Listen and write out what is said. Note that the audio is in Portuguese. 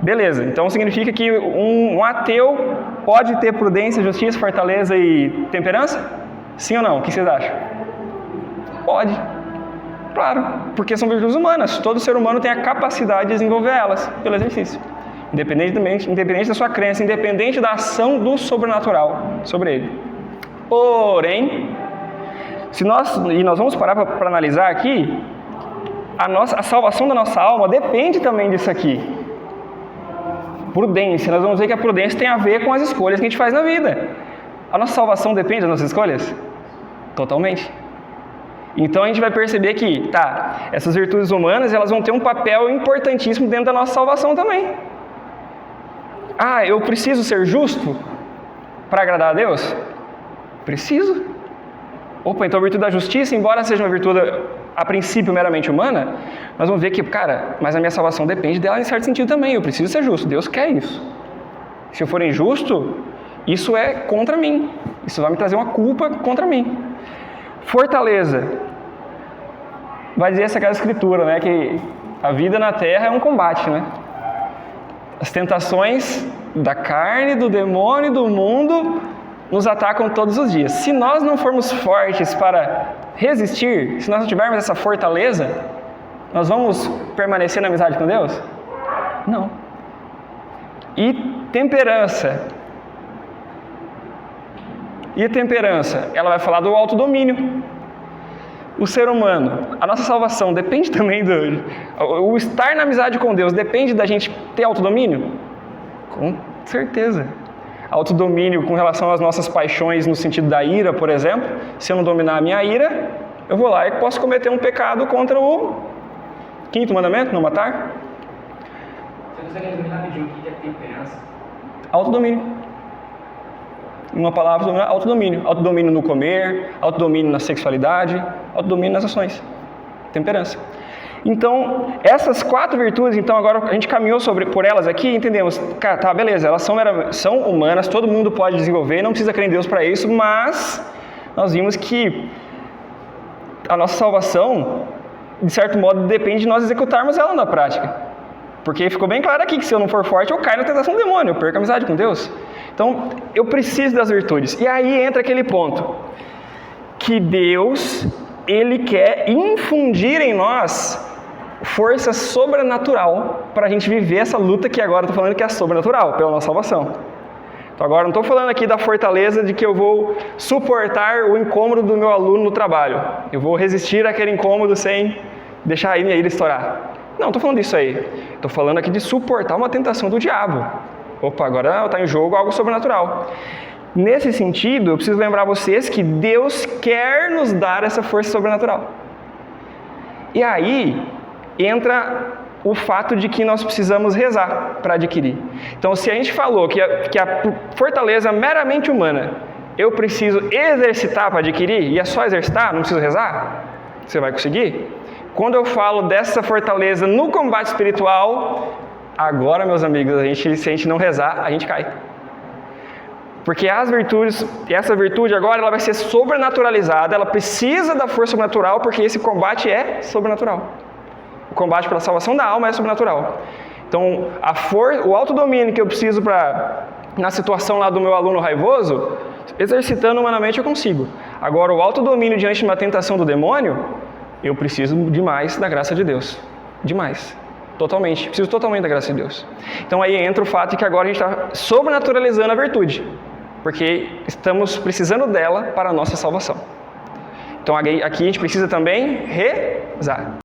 Beleza, então significa que um ateu pode ter prudência, justiça, fortaleza e temperança? Sim ou não? O que vocês acham? Pode. Claro, porque são virtudes humanas. Todo ser humano tem a capacidade de desenvolver elas pelo exercício. Independente da sua crença, independente da ação do sobrenatural sobre ele. Porém, nós vamos parar para analisar aqui, a salvação da nossa alma depende também disso aqui. Prudência, nós vamos ver que a prudência tem a ver com as escolhas que a gente faz na vida. A nossa salvação depende das nossas escolhas? Totalmente. Então a gente vai perceber que, essas virtudes humanas, elas vão ter um papel importantíssimo dentro da nossa salvação também. Eu preciso ser justo para agradar a Deus? Preciso. Então a virtude da justiça, embora seja uma virtude a princípio meramente humana, nós vamos ver que, mas a minha salvação depende dela em certo sentido também. Eu preciso ser justo, Deus quer isso. Se eu for injusto, isso é contra mim. Isso vai me trazer uma culpa contra mim. Fortaleza. Vai dizer essa escritura, né, que a vida na terra é um combate, né? As tentações da carne, do demônio e do mundo nos atacam todos os dias. Se nós não formos fortes para resistir, se nós não tivermos essa fortaleza, nós vamos permanecer na amizade com Deus? Não. E temperança. E a temperança, ela vai falar do autodomínio. O ser humano, a nossa salvação depende também o estar na amizade com Deus depende da gente ter autodomínio? Com certeza. Autodomínio com relação às nossas paixões no sentido da ira, por exemplo. Se eu não dominar a minha ira, eu vou lá e posso cometer um pecado contra o 5º mandamento, não matar. Você consegue resumir rapidinho o que é temperança? Autodomínio. Uma palavra, autodomínio. Autodomínio no comer, autodomínio na sexualidade, autodomínio nas ações. Temperança. Então, essas 4 virtudes, agora a gente caminhou por elas aqui e entendemos, beleza, elas são humanas, todo mundo pode desenvolver, não precisa crer em Deus para isso, mas nós vimos que a nossa salvação, de certo modo, depende de nós executarmos ela na prática. Porque ficou bem claro aqui que se eu não for forte, eu caio na tentação do demônio, eu perco a amizade com Deus. Então, eu preciso das virtudes. E aí entra aquele ponto, que Deus, Ele quer infundir em nós força sobrenatural para a gente viver essa luta que agora eu estou falando que é sobrenatural, pela nossa salvação. Então agora não estou falando aqui da fortaleza de que eu vou suportar o incômodo do meu aluno no trabalho. Eu vou resistir àquele incômodo sem deixar ele estourar. Não estou falando disso aí. Estou falando aqui de suportar uma tentação do diabo. Agora está em jogo algo sobrenatural. Nesse sentido, eu preciso lembrar vocês que Deus quer nos dar essa força sobrenatural. E aí entra o fato de que nós precisamos rezar para adquirir. Então, se a gente falou que a fortaleza é meramente humana, eu preciso exercitar para adquirir, e é só exercitar, não preciso rezar? Você vai conseguir? Quando eu falo dessa fortaleza no combate espiritual, agora, meus amigos, se a gente não rezar, a gente cai. Porque essa virtude agora ela vai ser sobrenaturalizada, ela precisa da força sobrenatural, porque esse combate é sobrenatural. O combate pela salvação da alma é sobrenatural. Então, o autodomínio que eu preciso na situação lá do meu aluno raivoso, exercitando humanamente eu consigo. Agora, o autodomínio diante de uma tentação do demônio, eu preciso demais da graça de Deus. Demais. Totalmente. Preciso totalmente da graça de Deus. Então, aí entra o fato de que agora a gente está sobrenaturalizando a virtude. Porque estamos precisando dela para a nossa salvação. Então, aqui a gente precisa também rezar.